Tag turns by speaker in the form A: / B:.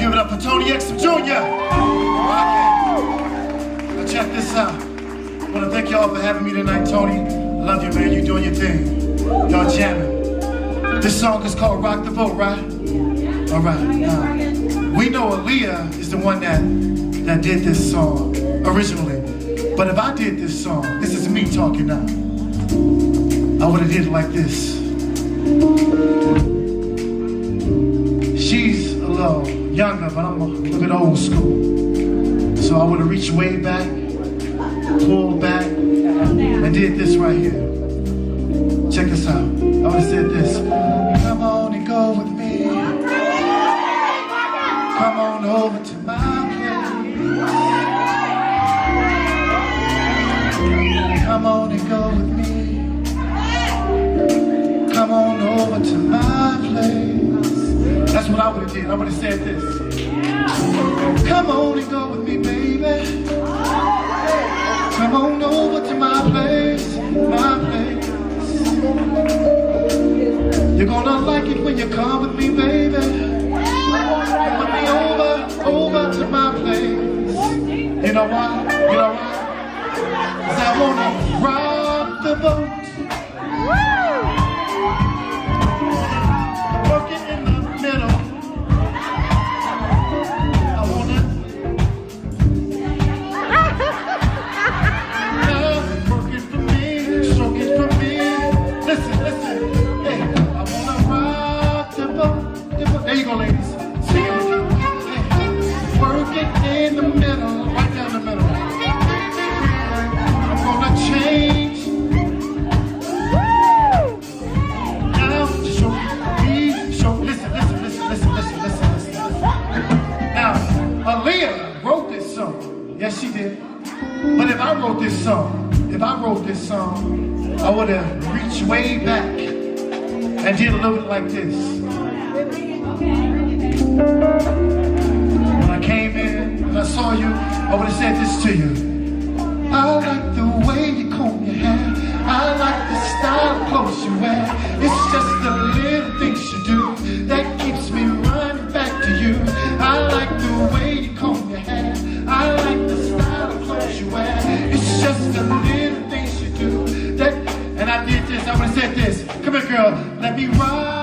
A: Give it up for Tony Exum Jr. Now check this out. I want to thank y'all for having me tonight, Tony. I love you, man. You doing your thing. Y'all jamming. This song is called Rock the Boat, right? All right. Now, we know Aaliyah is the one that did this song originally. But if I did this song, this is me talking now, I would have did it like this. She's a little younger, but I'm a little bit old school. So I would have reached way back, pulled back, and did this right here. Check this out. I would have said this. Come on and go with me. Come on over to my place. Come on and go with me. Come on over to my place. That's what I would have did. I would have said this. Come on and go with me, baby. Come on over to my place, my place. You're gonna like it when you come with me, baby. Put me over to my place. You know why? You know why? 'Cause I wanna rock the boat. Work it in the middle. I wanna work it for me, stroke it for me. Listen, listen. Hey, I wanna rock the boat. There you go, ladies. Sing it with me. Hey, work it in the middle, right down the middle. I'm gonna change. Now, show me, show. Listen. Now, Aaliyah wrote this song. Yes, she did. But if I wrote this song, I would have reached way back and did a little bit like this. When I came in and I saw you, I would have said this to you. I like the way you comb your hair. I like the style of clothes you wear. It's just the little things you do that keeps me running back to you. I like the way you comb your hair. I like the style of clothes you wear. It's just the little things you do that. And I did this. I would have said this. Come here, girl. Let me ride.